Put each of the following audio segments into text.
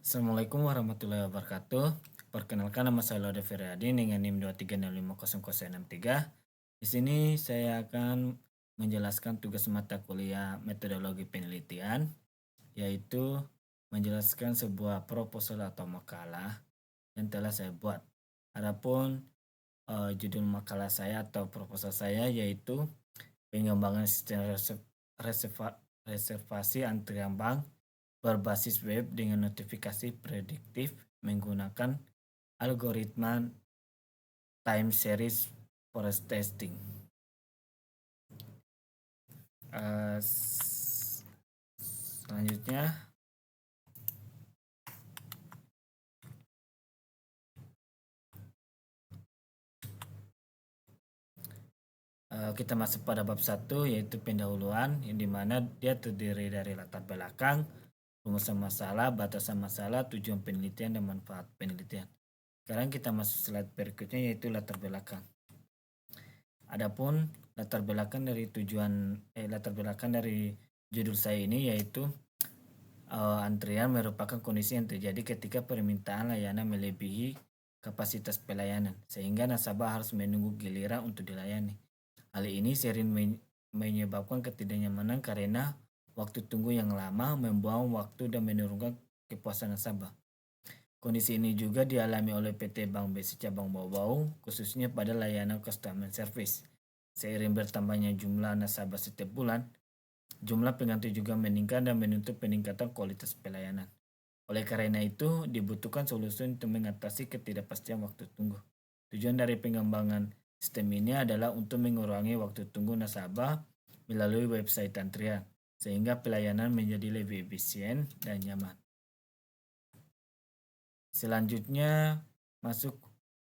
Assalamualaikum warahmatullahi wabarakatuh. Perkenalkan, nama saya Laude Feryadi dengan NIM 236500063. Di sini saya akan menjelaskan tugas mata kuliah metodologi penelitian, yaitu menjelaskan sebuah proposal atau makalah yang telah saya buat. Adapun judul makalah saya atau proposal saya yaitu pengembangan sistem reservasi antrian bank berbasis web dengan notifikasi prediktif menggunakan algoritma time series forest testing. Selanjutnya kita masuk pada bab 1, yaitu pendahuluan, yang dimana dia terdiri dari latar belakang, rumusan masalah, batasan masalah, tujuan penelitian, dan manfaat penelitian. Sekarang kita masuk slide berikutnya, yaitu latar belakang. Adapun latar belakang dari judul saya ini yaitu antrian merupakan kondisi yang terjadi ketika permintaan layanan melebihi kapasitas pelayanan, sehingga nasabah harus menunggu giliran untuk dilayani. Hal ini sering menyebabkan ketidaknyamanan karena waktu tunggu yang lama, membuang waktu dan menurunkan kepuasan nasabah. Kondisi ini juga dialami oleh PT Bank BC Cabang Bau-Bau, khususnya pada layanan customer service. Seiring bertambahnya jumlah nasabah setiap bulan, jumlah pengganti juga meningkat dan menuntut peningkatan kualitas pelayanan. Oleh karena itu, dibutuhkan solusi untuk mengatasi ketidakpastian waktu tunggu. Tujuan dari pengembangan sistem ini adalah untuk mengurangi waktu tunggu nasabah melalui website antrian, sehingga pelayanan menjadi lebih efisien dan nyaman. Selanjutnya masuk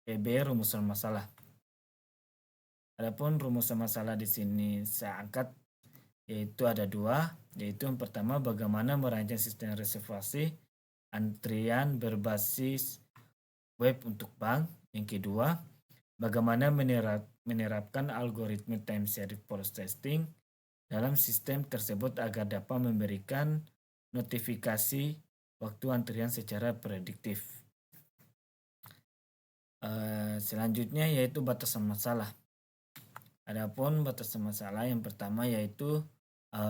PB, rumusan masalah. Adapun rumusan masalah di sini saya angkat yaitu ada dua, yaitu yang pertama bagaimana merancang sistem reservasi antrian berbasis web untuk bank. Yang kedua, bagaimana menerapkan algoritma time series forest testing dalam sistem tersebut agar dapat memberikan notifikasi waktu antrian secara prediktif. Selanjutnya yaitu batasan masalah. Adapun batasan masalah yang pertama yaitu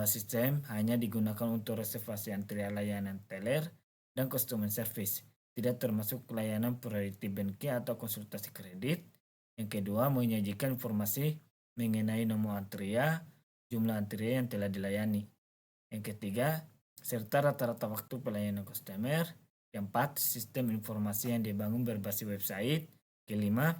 sistem hanya digunakan untuk reservasi antrian layanan teller dan customer service, tidak termasuk layanan priority banking atau konsultasi kredit. Yang kedua, menyajikan informasi mengenai nomor antrian, jumlah antrian yang telah dilayani. Yang ketiga, serta rata-rata waktu pelayanan customer. Keempat, sistem informasi yang dibangun berbasis website. Kelima,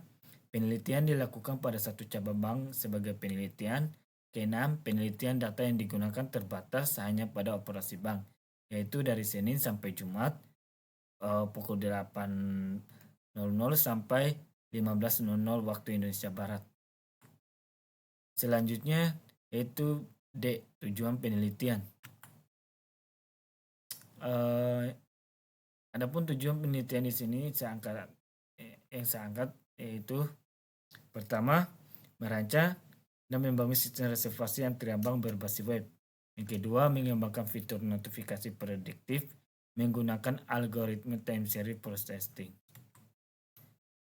penelitian dilakukan pada satu cabang bank sebagai penelitian. Keenam, penelitian data yang digunakan terbatas hanya pada operasi bank, yaitu dari Senin sampai Jumat pukul 8.00 sampai 15.00 waktu Indonesia Barat. Selanjutnya yaitu D, tujuan penelitian. Adapun tujuan penelitian di sini saya angkat yaitu pertama, merancang dan membangun sistem reservasi antrian bank berbasis web. Yang kedua, mengembangkan fitur notifikasi prediktif menggunakan algoritma time series forest testing.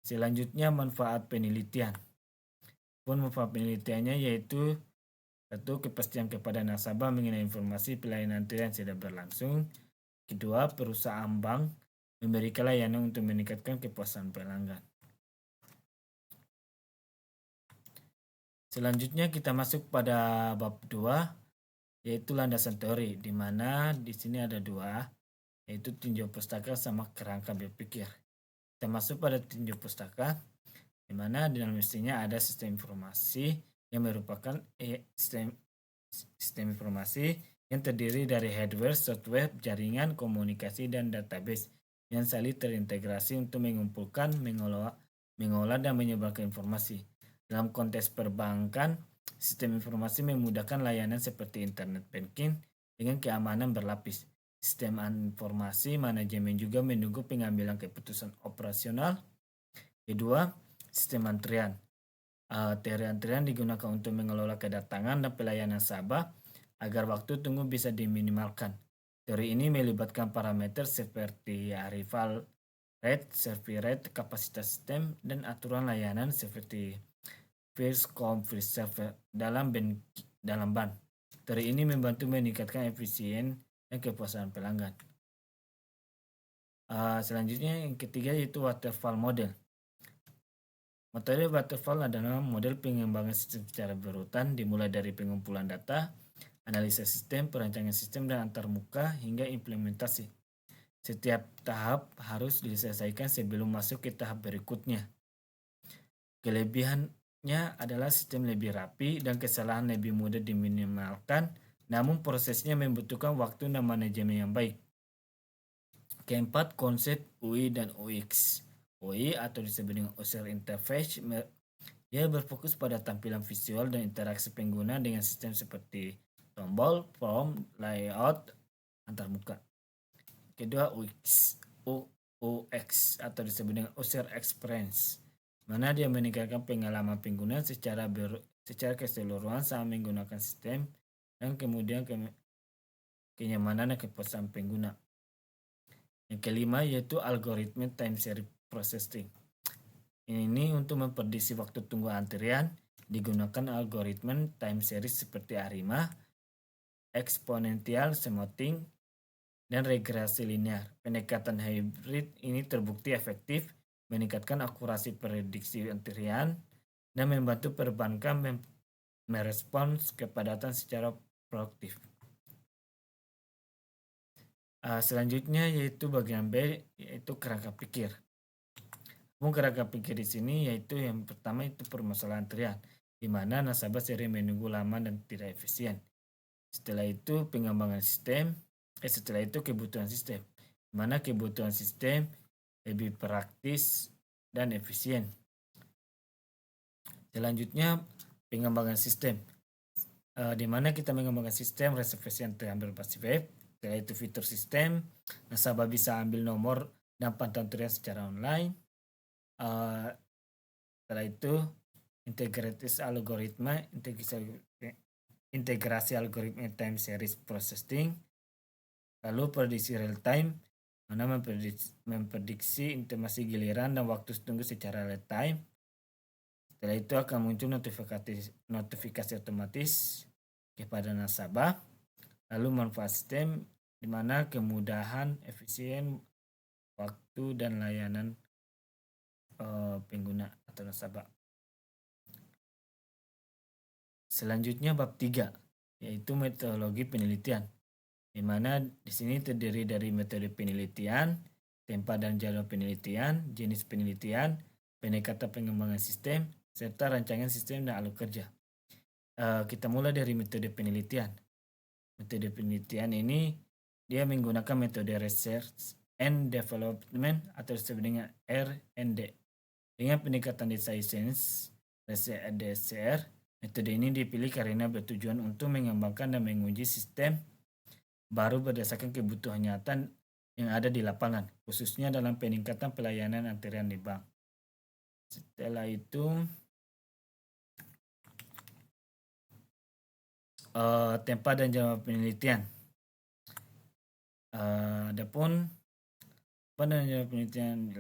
Selanjutnya, manfaat penelitian. Manfaat penelitiannya yaitu satu, kepastian kepada nasabah mengenai informasi pelayanan antrian sedang berlangsung. Kedua, perusahaan bank memberikan layanan untuk meningkatkan kepuasan pelanggan. Selanjutnya kita masuk pada bab 2, yaitu landasan teori, di mana di sini ada dua, yaitu tinjau pustaka sama kerangka berpikir. Kita masuk pada tinjau pustaka, di mana di dalam isinya ada sistem informasi yang merupakan sistem informasi yang terdiri dari hardware, software, jaringan, komunikasi, dan database yang saling terintegrasi untuk mengumpulkan, mengolah dan menyebarkan informasi. Dalam konteks perbankan, sistem informasi memudahkan layanan seperti internet banking dengan keamanan berlapis. Sistem informasi manajemen juga menunggu pengambilan keputusan operasional. Kedua, sistem antrian. Teori antrian digunakan untuk mengelola kedatangan dan pelayanan nasabah agar waktu tunggu bisa diminimalkan. Teori ini melibatkan parameter seperti arrival rate, service rate, kapasitas sistem, dan aturan layanan seperti first come first serve dalam ban. Teori ini membantu meningkatkan efisien dan kepuasan pelanggan. Selanjutnya yang ketiga yaitu waterfall model. Metode waterfall adalah model pengembangan sistem secara berurutan dimulai dari pengumpulan data, analisa sistem, perancangan sistem, dan antarmuka hingga implementasi. Setiap tahap harus diselesaikan sebelum masuk ke tahap berikutnya. Kelebihannya adalah sistem lebih rapi dan kesalahan lebih mudah diminimalkan, namun prosesnya membutuhkan waktu dan manajemen yang baik. Keempat, konsep UI dan UX. UI atau disebut dengan user interface, ia berfokus pada tampilan visual dan interaksi pengguna dengan sistem seperti tombol, form, layout, antarmuka. Kedua, UX atau disebut dengan user experience, mana dia meningkatkan pengalaman pengguna secara keseluruhan saat menggunakan sistem dan kemudian kenyamanan dan kepuasan pengguna. Yang kelima yaitu algoritma time series processing. Ini untuk memprediksi waktu tunggu antrian digunakan algoritma time series seperti ARIMA, eksponensial smoothing, dan regresi linear. Pendekatan hybrid ini terbukti efektif, meningkatkan akurasi prediksi antrian, dan membantu perbankan merespons kepadatan secara proaktif. Selanjutnya yaitu bagian B, yaitu kerangka pikir. Kerangka pikir di sini yaitu yang pertama itu permasalahan antrian, di mana nasabah sering menunggu lama dan tidak efisien. Setelah itu pengembangan sistem, setelah itu kebutuhan sistem, di mana kebutuhan sistem lebih praktis dan efisien. Selanjutnya pengembangan sistem, di mana kita mengembangkan sistem reservasi antrian berbasis web. Setelah itu fitur sistem, nasabah bisa ambil nomor dan pantau antrian secara online. Setelah itu integrasi algoritma time series processing, lalu prediksi real time, mana memprediksi informasi giliran dan waktu tunggu secara real time. Setelah itu akan muncul notifikasi otomatis kepada nasabah. Lalu manfaat sistem, di mana kemudahan, efisien, waktu, dan layanan pengguna atau nasabah. Selanjutnya bab 3, yaitu metodologi penelitian, di mana di sini terdiri dari metode penelitian, tempat dan jadwal penelitian, jenis penelitian, pendekatan pengembangan sistem, serta rancangan sistem dan alur kerja. Kita mulai dari metode penelitian. Metode penelitian ini dia menggunakan metode research and development atau disebut dengan R&D. Dengan pendekatan design science, DCR, metode ini dipilih karena bertujuan untuk mengembangkan dan menguji sistem baru berdasarkan kebutuhan nyata yang ada di lapangan, khususnya dalam peningkatan pelayanan antrian di bank. Setelah itu tempat dan jadwal penelitian. Adapun penelitian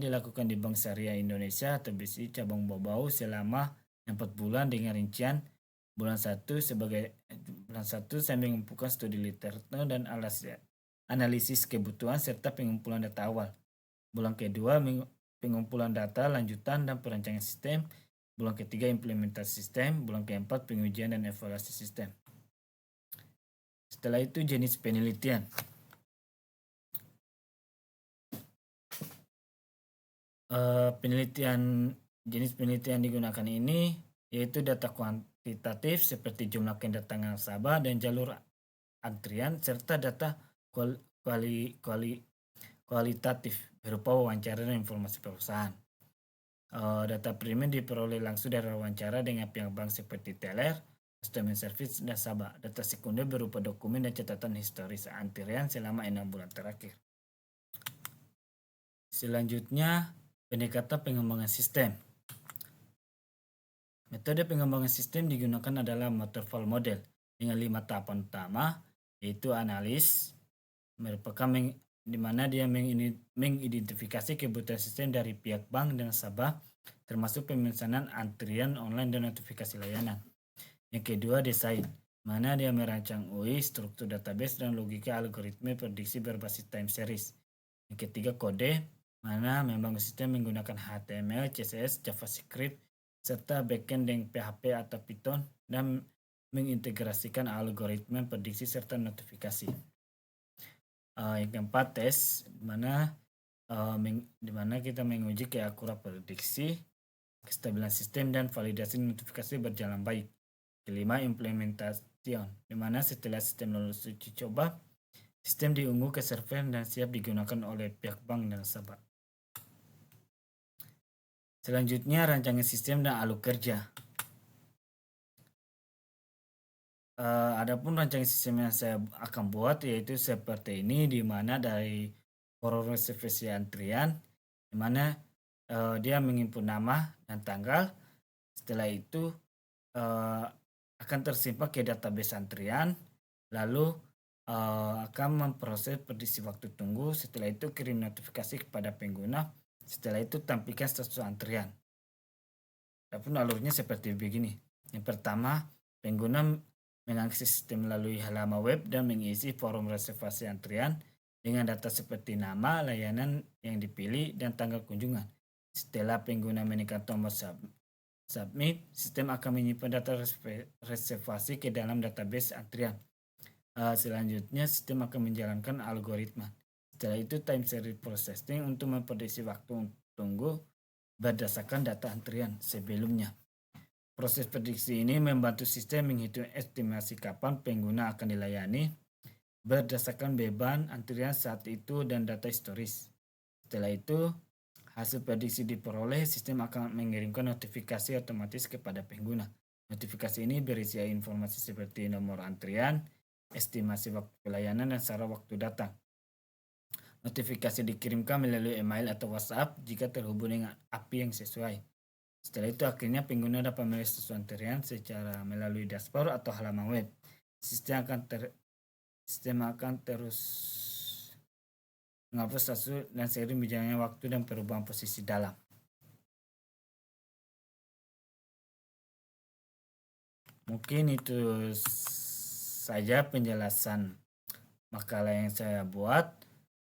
dilakukan di Bank Syariah Indonesia atau BSI cabang Bau selama 4 bulan dengan rincian bulan 1 saya mengumpulkan studi literatur dan analisis kebutuhan serta pengumpulan data awal. Bulan kedua pengumpulan data lanjutan dan perancangan sistem. Bulan ketiga implementasi sistem, bulan keempat pengujian dan evaluasi sistem. Setelah itu jenis penelitian. Jenis penelitian digunakan ini yaitu data kuantitatif seperti jumlah kedatangan nasabah dan jalur antrian, serta data kualitatif berupa wawancara dan informasi perusahaan. Data primer diperoleh langsung dari wawancara dengan pihak bank seperti teller, customer service, dan nasabah. Data sekunder berupa dokumen dan catatan historis antrian selama 6 bulan terakhir. Selanjutnya, pendekatan pengembangan sistem. Metode pengembangan sistem digunakan adalah waterfall model dengan 5 tahapan utama, yaitu analis, merupakan di mana dia mengidentifikasi kebutuhan sistem dari pihak bank dan nasabah, termasuk pemesanan antrian online dan notifikasi layanan. Yang kedua, desain, mana dia merancang UI, struktur database, dan logika algoritma prediksi berbasis time series. Yang ketiga, kode, mana membangun sistem menggunakan HTML, CSS, JavaScript, serta backend dengan PHP atau Python, dan mengintegrasikan algoritma prediksi serta notifikasi. Yang keempat, tes, di mana kita menguji keakuratan prediksi, kestabilan sistem, dan validasi notifikasi berjalan baik. Kelima, implementasi, di mana setelah sistem lulus uji coba, sistem diunggah ke server dan siap digunakan oleh pihak bank dan nasabah. Selanjutnya, rancangan sistem dan alur kerja. Adapun rancangan sistem yang saya akan buat yaitu seperti ini, di mana dari forum reservasi antrian, di mana dia menginput nama dan tanggal. Setelah itu akan tersimpan ke database antrian, lalu akan memproses prediksi waktu tunggu. Setelah itu kirim notifikasi kepada pengguna. Setelah itu tampilkan status antrian. Adapun alurnya seperti begini. Yang pertama, pengguna mengakses sistem melalui halaman web dan mengisi forum reservasi antrian dengan data seperti nama, layanan yang dipilih, dan tanggal kunjungan. Setelah pengguna menekan tombol submit, sistem akan menyimpan data reservasi ke dalam database antrian. Selanjutnya, sistem akan menjalankan algoritma. Setelah itu, time series processing untuk memprediksi waktu tunggu berdasarkan data antrian sebelumnya. Proses prediksi ini membantu sistem menghitung estimasi kapan pengguna akan dilayani berdasarkan beban antrian saat itu dan data historis. Setelah itu, hasil prediksi diperoleh, sistem akan mengirimkan notifikasi otomatis kepada pengguna. Notifikasi ini berisi informasi seperti nomor antrian, estimasi waktu pelayanan, dan syarat waktu datang. Notifikasi dikirimkan melalui email atau WhatsApp jika terhubung dengan API yang sesuai. Setelah itu akhirnya pengguna dapat melihat status antrian secara melalui dashboard atau halaman web. Sistem akan terus menghapus status dan seiring berjalannya waktu dan perubahan posisi dalam. Mungkin itu saja penjelasan makalah yang saya buat.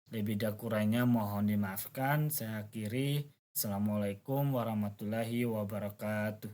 Lebih dan kurangnya mohon dimaafkan. Saya akhiri. Assalamualaikum warahmatullahi wabarakatuh.